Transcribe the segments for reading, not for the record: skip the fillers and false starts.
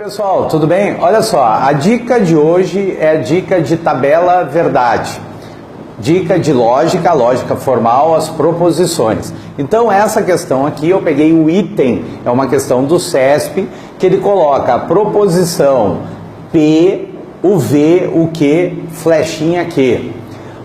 Pessoal, tudo bem? Olha só, a dica de hoje é a dica de tabela verdade. Dica de lógica, lógica formal, as proposições. Então essa questão aqui eu peguei o item, é uma questão do CESP, que ele coloca a proposição P, o V, o que, flechinha Q.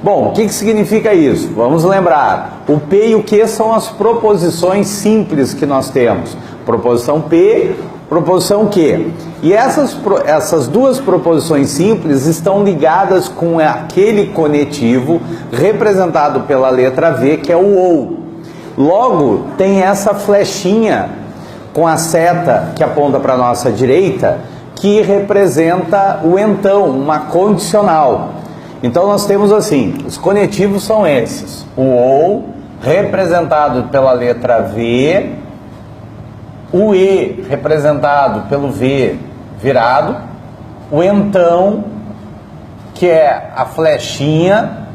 Bom, o que significa isso? Vamos lembrar, o P e o Q são as proposições simples que nós temos. Proposição P, proposição Q. E essas duas proposições simples estão ligadas com aquele conectivo representado pela letra V, que é o OU. Logo, tem essa flechinha com a seta que aponta para a nossa direita, que representa o então, uma condicional. Então nós temos assim, os conectivos são esses. O OU, representado pela letra V, o E, representado pelo V virado, o então, que é a flechinha,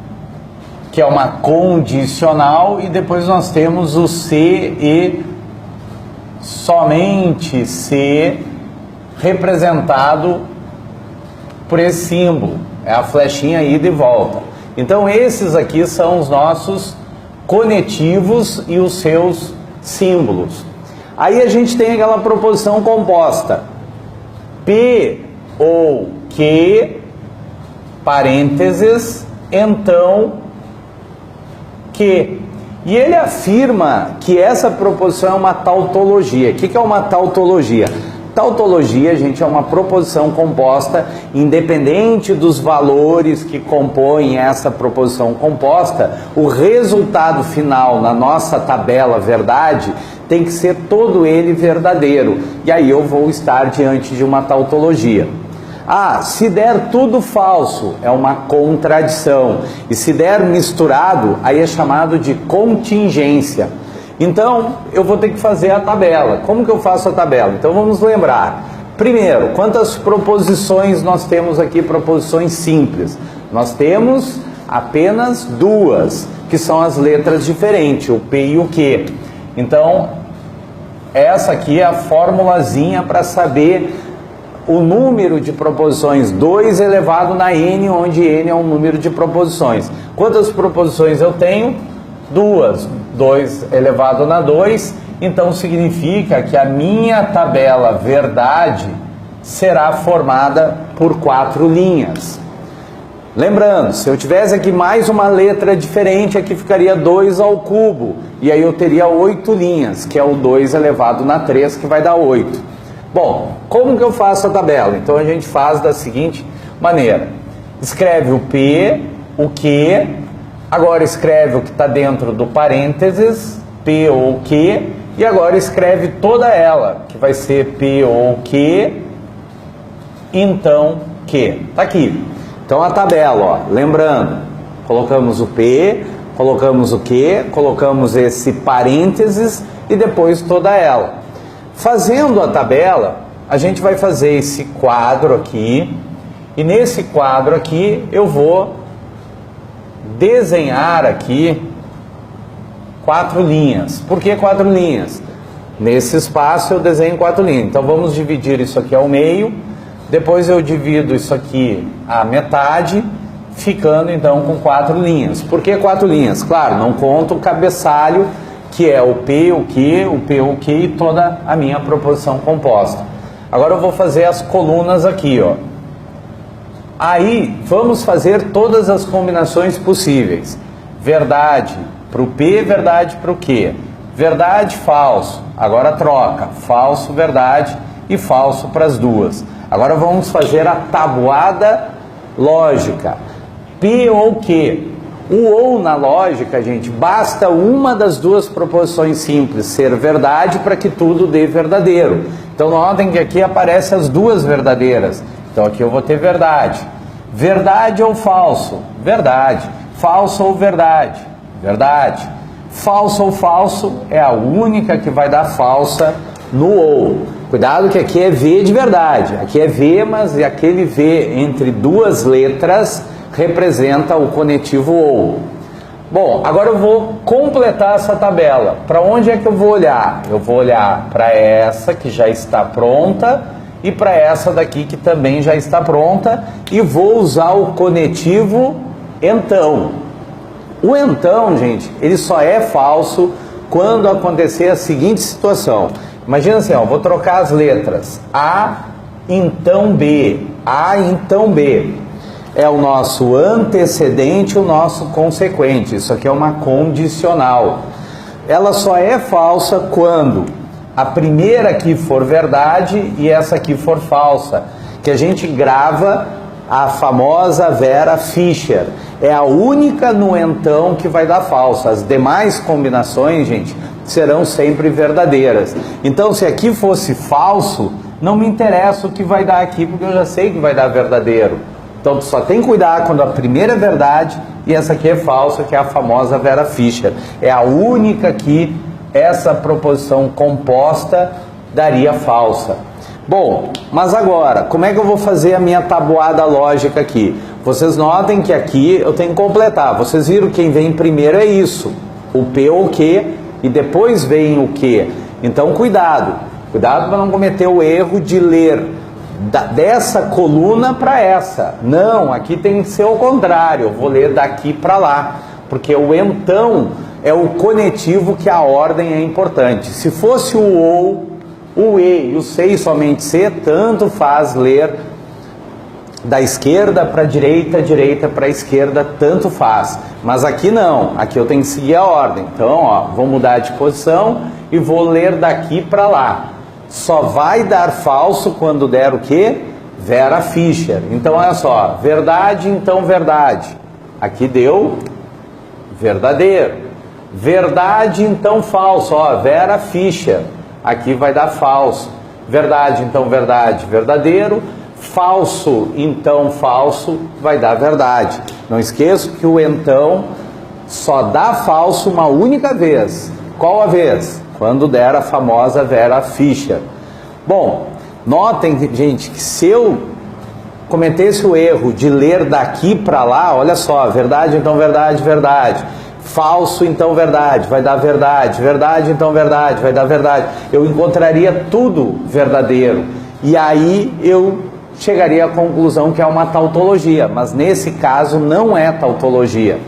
que é uma condicional, e depois nós temos o C e somente C, representado por esse símbolo, é a flechinha ida e volta. Então esses aqui são os nossos conectivos e os seus símbolos. Aí a gente tem aquela proposição composta, P ou Q, parênteses, então Q. E ele afirma que essa proposição é uma tautologia. O que é uma tautologia? Tautologia, gente, é uma proposição composta, independente dos valores que compõem essa proposição composta, o resultado final na nossa tabela verdade tem que ser todo ele verdadeiro. E aí eu vou estar diante de uma tautologia. Ah, se der tudo falso, é uma contradição. E se der misturado, aí é chamado de contingência. Então, eu vou ter que fazer a tabela. Como que eu faço a tabela? Então, vamos lembrar. Primeiro, quantas proposições nós temos aqui, proposições simples? Nós temos apenas duas, que são as letras diferentes, o P e o Q. Então, essa aqui é a formulazinha para saber o número de proposições, 2 elevado na n, onde n é um número de proposições. Quantas proposições eu tenho? Duas. 2 elevado na 2, então significa que a minha tabela verdade será formada por 4 linhas. Lembrando, se eu tivesse aqui mais uma letra diferente, aqui ficaria 2 ao cubo, e aí eu teria 8 linhas, que é o 2 elevado na 3, que vai dar 8. Bom, como que eu faço a tabela? Então a gente faz da seguinte maneira: escreve o P, o Q, agora escreve o que está dentro do parênteses, P ou Q, e agora escreve toda ela, que vai ser P ou Q, então Q. Está aqui. Então a tabela, ó, lembrando, colocamos o P, colocamos o Q, colocamos esse parênteses e depois toda ela. Fazendo a tabela, a gente vai fazer esse quadro aqui, e nesse quadro aqui eu vou desenhar aqui 4 linhas. Por que 4 linhas? Nesse espaço eu desenho 4 linhas. Então vamos dividir isso aqui ao meio, depois eu divido isso aqui à metade, ficando então com 4 linhas. Por que 4 linhas? Claro, não conto o cabeçalho, que é o P, o Q, o P, o Q e toda a minha proposição composta. Agora eu vou fazer as colunas aqui, ó. Aí, vamos fazer todas as combinações possíveis. Verdade para o P, verdade para o Q. Verdade, falso. Agora troca. Falso, verdade e falso para as duas. Agora vamos fazer a tabuada lógica. P ou Q. O ou na lógica, gente, basta uma das duas proposições simples ser verdade para que tudo dê verdadeiro. Então notem que aqui aparecem as duas verdadeiras. Então aqui eu vou ter verdade. Verdade ou falso? Verdade. Falso ou verdade? Verdade. Falso ou falso é a única que vai dar falsa no ou. Cuidado que aqui é V de verdade. Aqui é V, mas aquele V entre duas letras representa o conectivo ou. Bom, agora eu vou completar essa tabela. Para onde é que eu vou olhar? Eu vou olhar para essa que já está pronta e para essa daqui que também já está pronta, e vou usar o conectivo então. O então, gente, ele só é falso quando acontecer a seguinte situação. Imagina assim, ó, vou trocar as letras. A, então B. A, então B. É o nosso antecedente, o nosso consequente. Isso aqui é uma condicional. Ela só é falsa quando a primeira aqui for verdade e essa aqui for falsa. Que a gente grava a famosa Vera Fischer. É a única no então que vai dar falsa. As demais combinações, gente, serão sempre verdadeiras. Então, se aqui fosse falso, não me interessa o que vai dar aqui, porque eu já sei que vai dar verdadeiro. Então, tu só tem que cuidar quando a primeira é verdade e essa aqui é falsa, que é a famosa Vera Fischer. É a única que essa proposição composta daria falsa. Bom, mas agora, como é que eu vou fazer a minha tabuada lógica aqui? Vocês notem que aqui eu tenho que completar. Vocês viram que quem vem primeiro é isso, o P ou o Q, e depois vem o Q. Então, cuidado para não cometer o erro de ler dessa coluna para essa. Não, aqui tem que ser o contrário, eu vou ler daqui para lá, porque o então é o conectivo que a ordem é importante. Se fosse o ou, o e e o C e somente C, tanto faz ler da esquerda para a direita, direita para a esquerda, tanto faz. Mas aqui não, aqui eu tenho que seguir a ordem. Então, ó, vou mudar de posição e vou ler daqui para lá. Só vai dar falso quando der o quê? Vera Fischer. Então, olha só, verdade, então verdade. Aqui deu verdadeiro. Verdade, então falso. Ó, Vera Fischer. Aqui vai dar falso. Verdade, então verdade, verdadeiro. Falso, então falso, vai dar verdade. Não esqueça que o então só dá falso uma única vez. Qual a vez? Quando der a famosa Vera Fischer. Bom, notem, gente, que se eu cometesse o erro de ler daqui para lá, olha só, verdade, então verdade, verdade. Falso, então verdade, vai dar verdade. Verdade, então verdade, vai dar verdade. Eu encontraria tudo verdadeiro. E aí eu chegaria à conclusão que é uma tautologia. Mas nesse caso não é tautologia.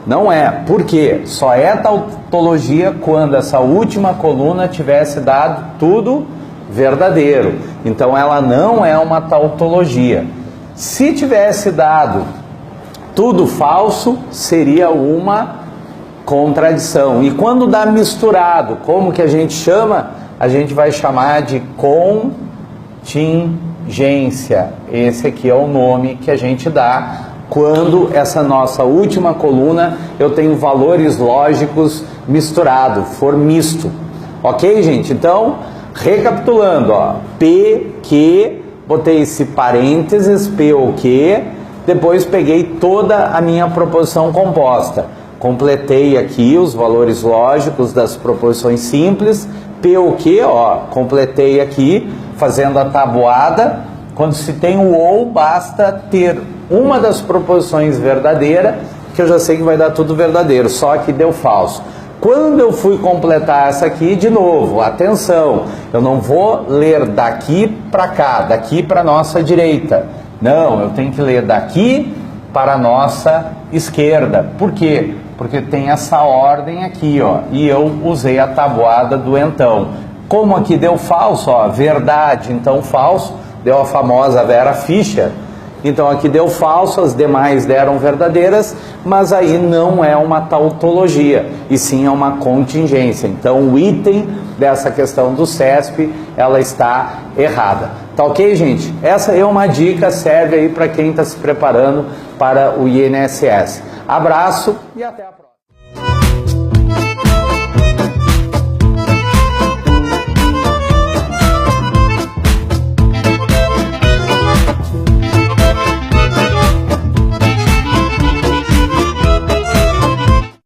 Não é. Por quê? Só é tautologia quando essa última coluna tivesse dado tudo verdadeiro. Então ela não é uma tautologia. Se tivesse dado tudo falso, seria uma contradição. E quando dá misturado, como que a gente chama? A gente vai chamar de contingência. Esse aqui é o nome que a gente dá quando essa nossa última coluna eu tenho valores lógicos misturados, for misto. Ok, gente? Então, recapitulando, ó, P, Q, botei esse parênteses, P ou Q, depois peguei toda a minha proposição composta. Completei aqui os valores lógicos das proposições simples, P ou Q, ó, completei aqui, fazendo a tabuada. Quando se tem o ou, basta ter uma das proposições verdadeira, que eu já sei que vai dar tudo verdadeiro, só que deu falso. Quando eu fui completar essa aqui, de novo, atenção, eu não vou ler daqui para cá, daqui para a nossa direita. Não, eu tenho que ler daqui para a nossa esquerda. Por quê? Porque tem essa ordem aqui, ó, e eu usei a tabuada do então. Como aqui deu falso, ó, verdade, então falso, deu a famosa Vera Fischer. Então aqui deu falso, as demais deram verdadeiras, mas aí não é uma tautologia, e sim é uma contingência. Então o item dessa questão do CESP, ela está errada. Tá ok, gente? Essa é uma dica, serve aí para quem está se preparando para o INSS. Abraço e até a próxima.